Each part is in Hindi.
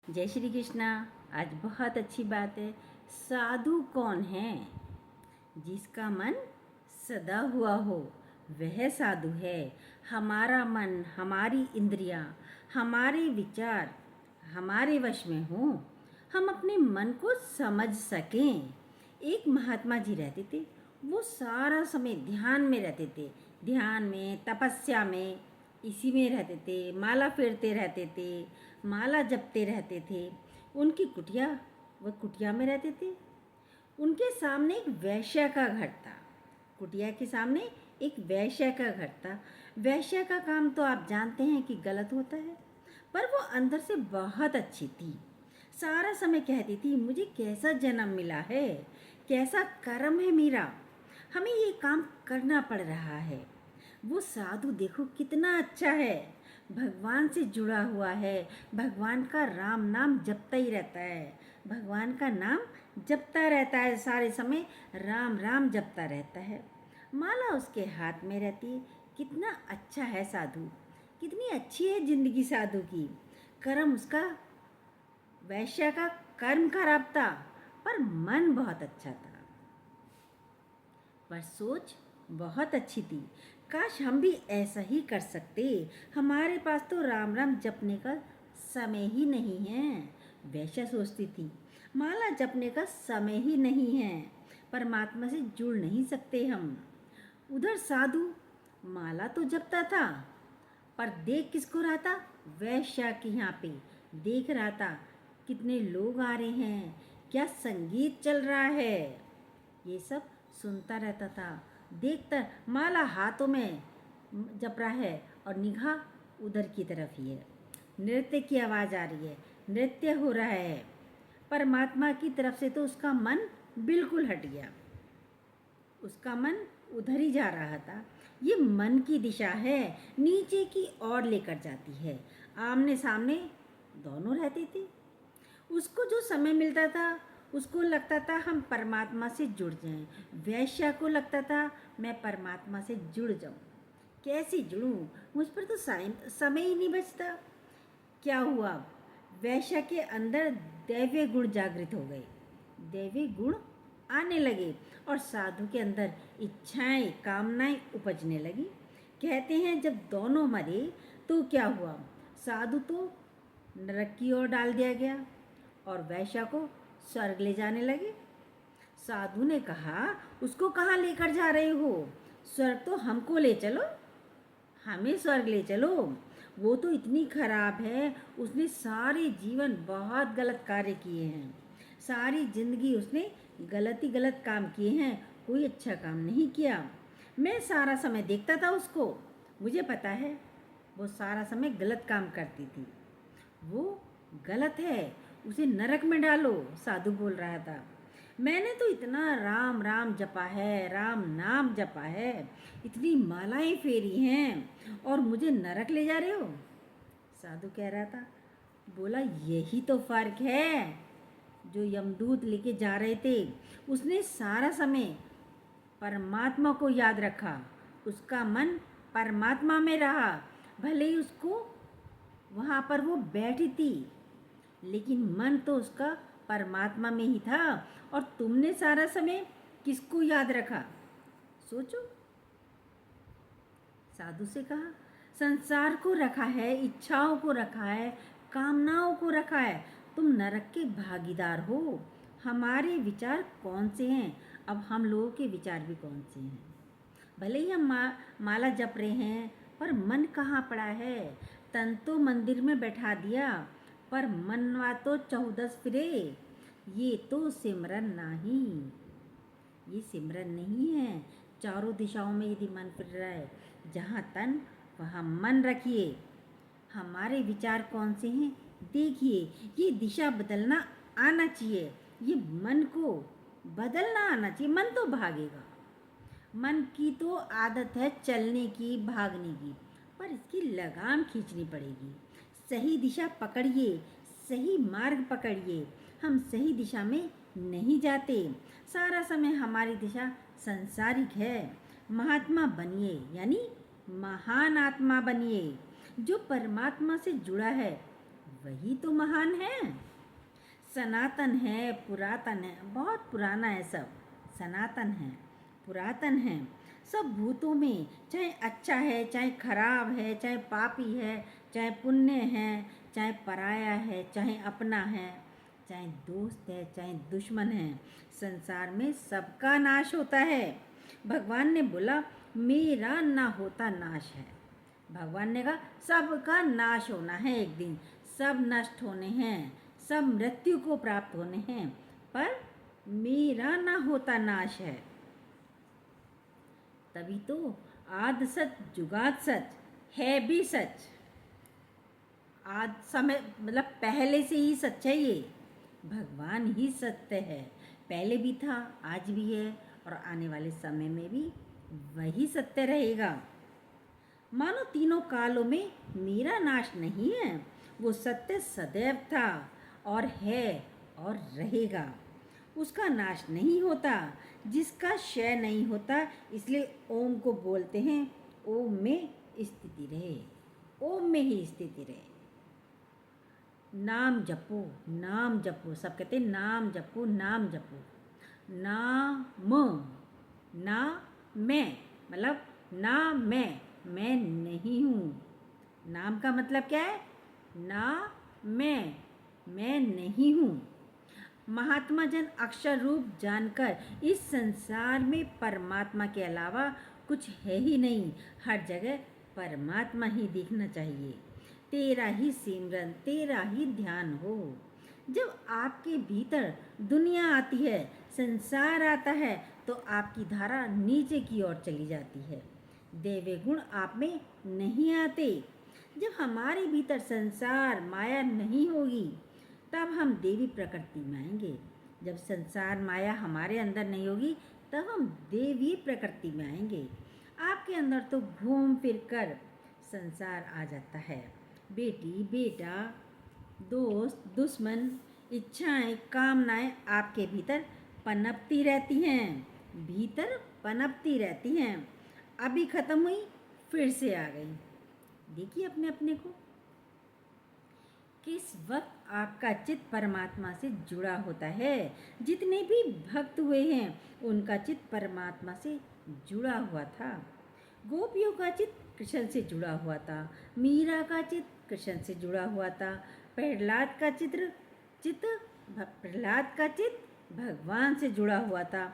जय श्री कृष्णा। आज बहुत अच्छी बात है। साधु कौन है? जिसका मन सदा हुआ हो वह साधु है। हमारा मन, हमारी इंद्रियां, हमारे विचार हमारे वश में हो, हम अपने मन को समझ सकें। एक महात्मा जी रहते थे। वो सारा समय ध्यान में रहते थे, ध्यान में, तपस्या में, इसी में रहते थे। माला फेरते रहते थे, माला जपते रहते थे। उनकी कुटिया, वह कुटिया में रहते थे। उनके सामने एक वैश्य का घर था। कुटिया के सामने एक वैश्य का घर था। वैश्य का काम तो आप जानते हैं कि गलत होता है, पर वो अंदर से बहुत अच्छी थी। सारा समय कहती थी, मुझे कैसा जन्म मिला है, कैसा कर्म है मेरा, हमें ये काम करना पड़ रहा है। वो साधु देखो कितना अच्छा है, भगवान से जुड़ा हुआ है, भगवान का राम नाम जपता ही रहता है, भगवान का नाम जपता रहता है, सारे समय राम राम जपता रहता है। माला उसके हाथ में रहती है। कितना अच्छा है साधु, कितनी अच्छी है जिंदगी साधु की। कर्म उसका, वैश्य का कर्म खराब था, पर मन बहुत अच्छा था, पर सोच बहुत अच्छी थी। काश हम भी ऐसा ही कर सकते। हमारे पास तो राम राम जपने का समय ही नहीं है, वैश्या सोचती थी। माला जपने का समय ही नहीं है, परमात्मा से जुड़ नहीं सकते हम। उधर साधु माला तो जपता था, पर देख किसको रहा था? वैश्या के यहाँ पे देख रहा था कितने लोग आ रहे हैं, क्या संगीत चल रहा है, ये सब सुनता रहता था, देखता। माला हाथों में जप रहा है और निगाह उधर की तरफ ही है। नृत्य की आवाज़ आ रही है, नृत्य हो रहा है। परमात्मा की तरफ से तो उसका मन बिल्कुल हट गया, उसका मन उधर ही जा रहा था। ये मन की दिशा है, नीचे की ओर लेकर जाती है। आमने सामने दोनों रहते थे। उसको जो समय मिलता था, उसको लगता था हम परमात्मा से जुड़ जाएं। वैश्या को लगता था मैं परमात्मा से जुड़ जाऊं। कैसे जुड़ूं, मुझ पर तो समय ही नहीं बचता। क्या हुआ? वैश्या के अंदर दैवीय गुण जागृत हो गए, दैवीय गुण आने लगे और साधु के अंदर इच्छाएं, कामनाएं उपजने लगी। कहते हैं जब दोनों मरे तो क्या हुआ? साधु तो नरक की ओर डाल दिया गया और वैश्या को स्वर्ग ले जाने लगे। साधु ने कहा, उसको कहाँ लेकर जा रहे हो? स्वर्ग तो हमको ले चलो, हमें स्वर्ग ले चलो। वो तो इतनी खराब है, उसने सारे जीवन बहुत गलत कार्य किए हैं, सारी जिंदगी उसने गलत ही गलत काम किए हैं, कोई अच्छा काम नहीं किया। मैं सारा समय देखता था उसको, मुझे पता है वो सारा समय गलत काम करती थी। वो गलत है, उसे नरक में डालो, साधु बोल रहा था। मैंने तो इतना राम राम जपा है, राम नाम जपा है, इतनी मालाएं फेरी हैं और मुझे नरक ले जा रहे हो? साधु कह रहा था। बोला यही तो फर्क है। जो यमदूत लेके जा रहे थे, उसने सारा समय परमात्मा को याद रखा, उसका मन परमात्मा में रहा। भले ही उसको वहाँ पर वो बैठी थी, लेकिन मन तो उसका परमात्मा में ही था। और तुमने सारा समय किसको याद रखा? सोचो। साधु से कहा, संसार को रखा है, इच्छाओं को रखा है, कामनाओं को रखा है, तुम नरक के भागीदार हो। हमारे विचार कौन से हैं? अब हम लोगों के विचार भी कौन से हैं? भले ही हम माला जप रहे हैं, पर मन कहाँ पड़ा है? तन तो मंदिर में बैठा दिया, पर मनवा तो 14 फिरे। ये तो सिमरन नहीं, ये सिमरन नहीं है। चारों दिशाओं में यदि मन फिर रहा है, जहाँ तन वहाँ मन रखिए। हमारे विचार कौन से हैं देखिए। ये दिशा बदलना आना चाहिए, ये मन को बदलना आना चाहिए। मन तो भागेगा, मन की तो आदत है चलने की, भागने की, पर इसकी लगाम खींचनी पड़ेगी। सही दिशा पकड़िए, सही मार्ग पकड़िए। हम सही दिशा में नहीं जाते, सारा समय हमारी दिशा संसारिक है। महात्मा बनिए, यानी महान आत्मा बनिए। जो परमात्मा से जुड़ा है वही तो महान है। सनातन है, पुरातन है, बहुत पुराना है सब। सनातन है, पुरातन है, सब भूतों में, चाहे अच्छा है, चाहे खराब है, चाहे पापी है, चाहे पुण्य है, चाहे पराया है, चाहे अपना है, चाहे दोस्त है, चाहे दुश्मन है, संसार में सबका नाश होता है। भगवान ने बोला मेरा ना होता नाश है। भगवान ने कहा सबका नाश होना है एक दिन, सब नष्ट होने हैं, सब मृत्यु को प्राप्त होने हैं, पर मेरा ना होता नाश है। तभी तो आद सच जुगाद सच है भी सच। आज समय मतलब पहले से ही सच है ये। भगवान ही सत्य है, पहले भी था, आज भी है और आने वाले समय में भी वही सत्य रहेगा। मानो तीनों कालों में मेरा नाश नहीं है, वो सत्य सदैव था और है और रहेगा। उसका नाश नहीं होता, जिसका क्षय नहीं होता, इसलिए ओम को बोलते हैं ओम में स्थिति रहे, ओम में ही स्थिति रहे। नाम जपो, नाम जपो, सब कहते हैं नाम जपो, नाम जपो। नाम, ना मैं, मतलब ना मैं नहीं हूँ। नाम का मतलब क्या है? ना मैं नहीं हूँ। महात्मा जन अक्षर रूप जानकर इस संसार में परमात्मा के अलावा कुछ है ही नहीं। हर जगह परमात्मा ही दिखना चाहिए। तेरा ही सिमरन, तेरा ही ध्यान हो। जब आपके भीतर दुनिया आती है, संसार आता है, तो आपकी धारा नीचे की ओर चली जाती है, दैवी गुण आप में नहीं आते। जब हमारे भीतर संसार माया नहीं होगी, तब हम देवी प्रकृति में आएंगे। जब संसार माया हमारे अंदर नहीं होगी, तब हम देवी प्रकृति में आएंगे। आपके अंदर तो घूम फिर कर संसार आ जाता है। बेटी, बेटा, दोस्त, दुश्मन, इच्छाएं, कामनाएं आपके भीतर पनपती रहती हैं, भीतर पनपती रहती हैं। अभी खत्म हुई, फिर से आ गई। देखिए अपने अपने को, किस वक्त आपका चित्त परमात्मा से जुड़ा होता है। जितने भी भक्त हुए हैं, उनका चित्त परमात्मा से जुड़ा हुआ था। गोपियों का चित्त कृष्ण से जुड़ा हुआ था, मीरा का चित्त कृष्ण से जुड़ा हुआ था, प्रहलाद का चित्त भगवान से जुड़ा हुआ था।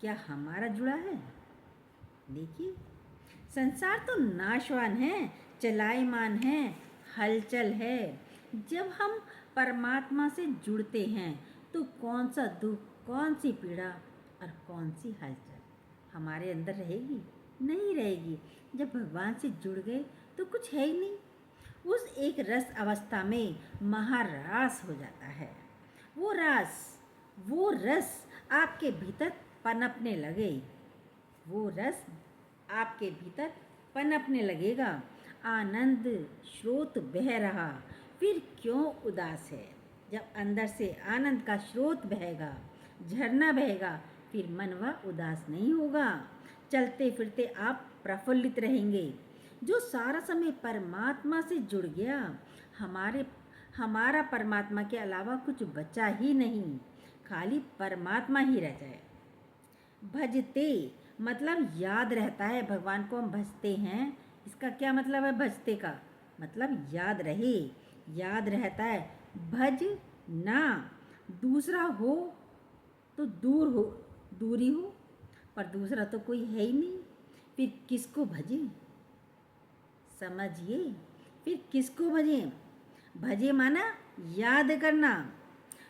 क्या हमारा जुड़ा है? देखिए, संसार तो नाशवान है, चलायमान है, हलचल है। जब हम परमात्मा से जुड़ते हैं, तो कौन सा दुख, कौन सी पीड़ा और कौन सी हलचल हमारे अंदर रहेगी? नहीं रहेगी। जब भगवान से जुड़ गए तो कुछ है ही नहीं। उस एक रस अवस्था में महारास हो जाता है। वो रस आपके भीतर पनपने लगे, वो रस आपके भीतर पनपने लगेगा। आनंद स्रोत बह रहा, फिर क्यों उदास है? जब अंदर से आनंद का स्रोत बहेगा, झरना बहेगा, फिर मन वह उदास नहीं होगा। चलते फिरते आप प्रफुल्लित रहेंगे। जो सारा समय परमात्मा से जुड़ गया, हमारा परमात्मा के अलावा कुछ बचा ही नहीं, खाली परमात्मा ही रह जाए। भजते मतलब याद रहता है, भगवान को हम भजते हैं। इसका क्या मतलब है भजते का? मतलब याद रहे, याद रहता है। भज ना, दूसरा हो तो दूरी हो, पर दूसरा तो कोई है ही नहीं, फिर किसको भजे? समझिए, फिर किसको भजे? भजे माना याद करना।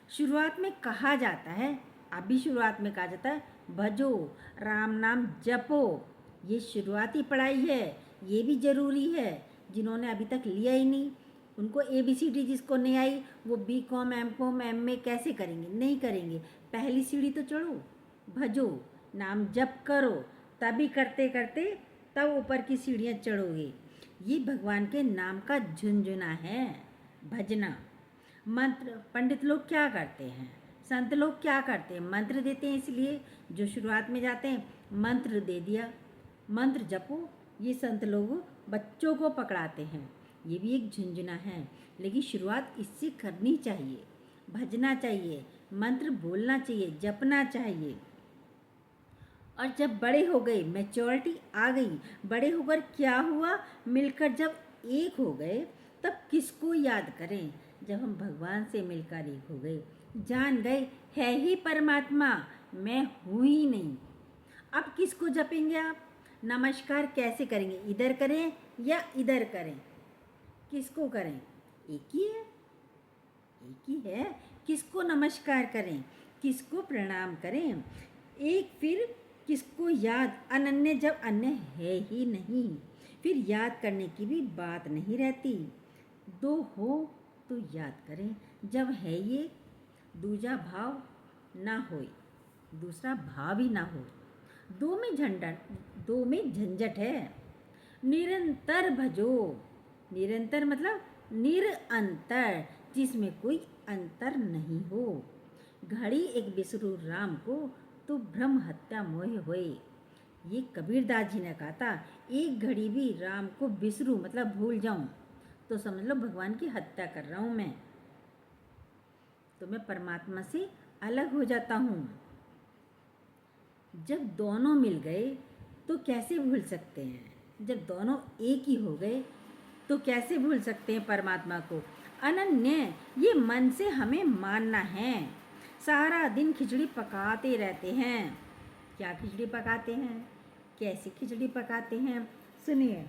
शुरुआत में कहा जाता है, अभी शुरुआत में कहा जाता है भजो, राम नाम जपो। ये शुरुआती पढ़ाई है, ये भी ज़रूरी है। जिन्होंने अभी तक लिया ही नहीं, उनको ABCD जिसको नहीं आई, वो BCom, MCom, MA कैसे करेंगे? नहीं करेंगे। पहली सीढ़ी तो चढ़ो, भजो, नाम जप करो, तभी करते करते तब ऊपर की सीढ़ियाँ चढ़ोगे। ये भगवान के नाम का झुनझुना है, भजना। मंत्र पंडित लोग क्या करते हैं, संत लोग क्या करते हैं? मंत्र देते हैं, इसलिए जो शुरुआत में जाते हैं मंत्र दे दिया, मंत्र जपो। ये संत लोग बच्चों को पकड़ाते हैं, ये भी एक झुनझुना है, लेकिन शुरुआत इससे करनी चाहिए। भजना चाहिए, मंत्र बोलना चाहिए, जपना चाहिए। और जब बड़े हो गए, मैच्योरिटी आ गई, बड़े होकर क्या हुआ, मिलकर जब एक हो गए, तब किसको याद करें? जब हम भगवान से मिलकर एक हो गए, जान गए है ही परमात्मा, मैं हूँ ही नहीं। अब किसको जपेंगे आप? नमस्कार कैसे करेंगे? इधर करें या इधर करें? किसको करें? एक ही है, एक ही है। किसको नमस्कार करें, किसको प्रणाम करें? एक फिर किसको याद? अनन्य जब अन्य है ही नहीं, फिर याद करने की भी बात नहीं रहती। दो हो तो याद करें, जब है ये दूजा भाव ना होए, दूसरा भाव ही ना हो। दो में झंझट है। निरंतर भजो, निरंतर मतलब निरंतर, जिसमें कोई अंतर नहीं हो। घड़ी एक बिसरू राम को, तो भ्रम हत्या मोह होए। ये कबीरदास जी ने कहा था, एक घड़ी भी राम को बिसरू मतलब भूल जाऊं तो समझ लो भगवान की हत्या कर रहा हूं मैं, तो मैं परमात्मा से अलग हो जाता हूं। जब दोनों मिल गए तो कैसे भूल सकते हैं? जब दोनों एक ही हो गए तो कैसे भूल सकते हैं परमात्मा को? अनन्य ये मन से हमें मानना है। सारा दिन खिचड़ी पकाते रहते हैं। क्या खिचड़ी पकाते हैं? कैसी खिचड़ी पकाते हैं? सुनिए।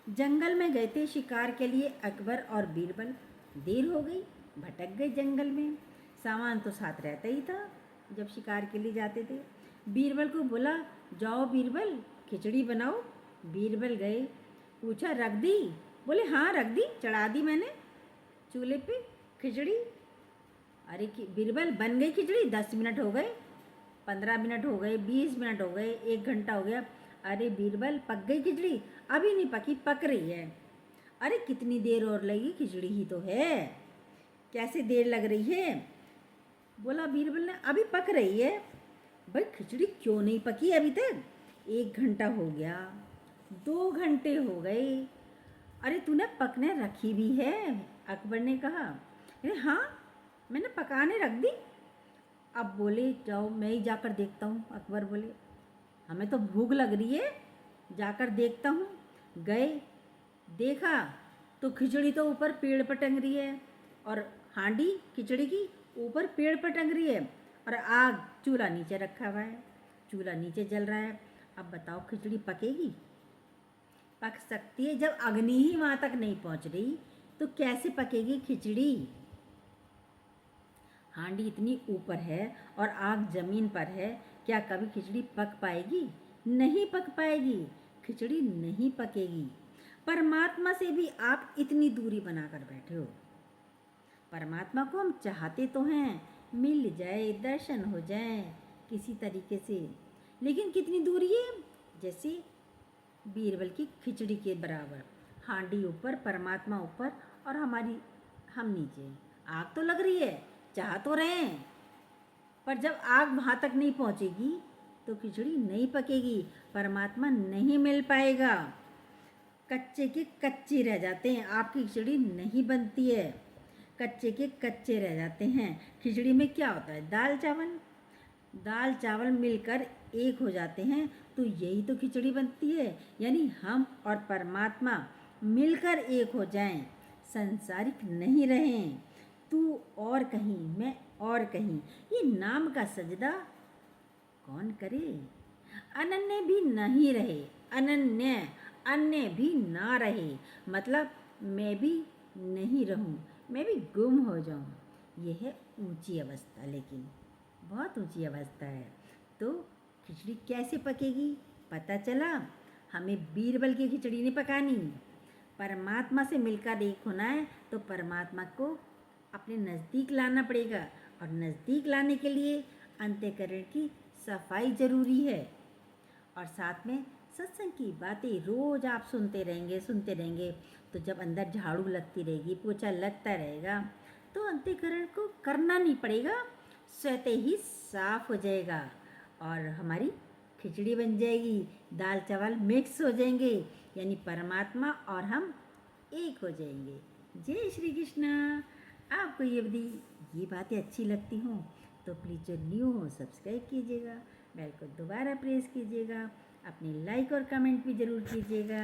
जंगल में गए थे शिकार के लिए अकबर और बीरबल। देर हो गई, भटक गए जंगल में। सामान तो साथ रहता ही था जब शिकार के लिए जाते थे। बीरबल को बोला, जाओ बीरबल खिचड़ी बनाओ। बीरबल गए, पूछा रख दी? बोले हाँ रख दी, चढ़ा दी मैंने चूल्हे पे खिचड़ी। अरे बीरबल बन गई खिचड़ी, 10 मिनट हो गए, 15 मिनट हो गए, 20 मिनट हो गए, 1 घंटा हो गया। अरे बीरबल पक गई खिचड़ी? अभी नहीं पकी, पक रही है। अरे कितनी देर और लगेगी, खिचड़ी ही तो है, कैसे देर लग रही है? बोला बीरबल ने, अभी पक रही है। भाई खिचड़ी क्यों नहीं पकी अभी तक? 1 घंटा हो गया, 2 घंटे हो गए। अरे तूने पकने रखी भी है? अकबर ने कहा। अरे हाँ मैंने पकाने रख दी। अब बोले जाओ मैं ही जाकर देखता हूँ। अकबर बोले हमें तो भूख लग रही है, जाकर देखता हूँ। गए, देखा तो खिचड़ी तो ऊपर पेड़ पर टंग रही है, और हांडी खिचड़ी की ऊपर पेड़ पर टंग रही है, और आग चूल्हा नीचे रखा हुआ है, चूल्हा नीचे जल रहा है। अब बताओ खिचड़ी पकेगी? पक सकती है, जब अग्नि ही वहाँ तक नहीं पहुँच रही तो कैसे पकेगी खिचड़ी? हांडी इतनी ऊपर है और आग जमीन पर है, क्या कभी खिचड़ी पक पाएगी? नहीं पक पाएगी, खिचड़ी नहीं पकेगी। परमात्मा से भी आप इतनी दूरी बनाकर बैठे हो। परमात्मा को हम चाहते तो हैं, मिल जाए, दर्शन हो जाए किसी तरीके से, लेकिन कितनी दूरी है? जैसे बीरबल की खिचड़ी के बराबर। हांडी ऊपर, परमात्मा ऊपर, और हम नीचे। आग तो लग रही है, चाह तो रहे हैं, पर जब आग वहाँ तक नहीं पहुँचेगी तो खिचड़ी नहीं पकेगी, परमात्मा नहीं मिल पाएगा। कच्चे के कच्चे रह जाते हैं, आपकी खिचड़ी नहीं बनती है। कच्चे के कच्चे रह जाते हैं। खिचड़ी में क्या होता है? दाल चावल, दाल चावल मिलकर एक हो जाते हैं तो यही तो खिचड़ी बनती है। यानी हम और परमात्मा मिलकर एक हो जाएं, संसारिक नहीं रहें। तू और कहीं, मैं और कहीं, ये नाम का सजदा कौन करे? अनन्य भी नहीं रहे, अनन्य अन्य भी ना रहे, मतलब मैं भी नहीं रहूं, मैं भी गुम हो जाऊं। यह है ऊंची अवस्था, लेकिन बहुत ऊंची अवस्था है। तो खिचड़ी कैसे पकेगी? पता चला, हमें बीरबल की खिचड़ी नहीं पकानी। परमात्मा से मिलकर एक होना है तो परमात्मा को अपने नज़दीक लाना पड़ेगा, और नज़दीक लाने के लिए अंतःकरण की सफाई ज़रूरी है। और साथ में सत्संग की बातें रोज़ आप सुनते रहेंगे, तो जब अंदर झाड़ू लगती रहेगी, पोछा लगता रहेगा, तो अंतःकरण को करना नहीं पड़ेगा, स्वतः ही साफ हो जाएगा, और हमारी खिचड़ी बन जाएगी, दाल चावल मिक्स हो जाएंगे, यानी परमात्मा और हम एक हो जाएंगे। जय श्री कृष्ण। आपको ये अवधि ये बातें अच्छी लगती हों तो प्लीज़ जो न्यू हो सब्सक्राइब कीजिएगा, बेल को दोबारा प्रेस कीजिएगा, अपनी लाइक और कमेंट भी ज़रूर कीजिएगा।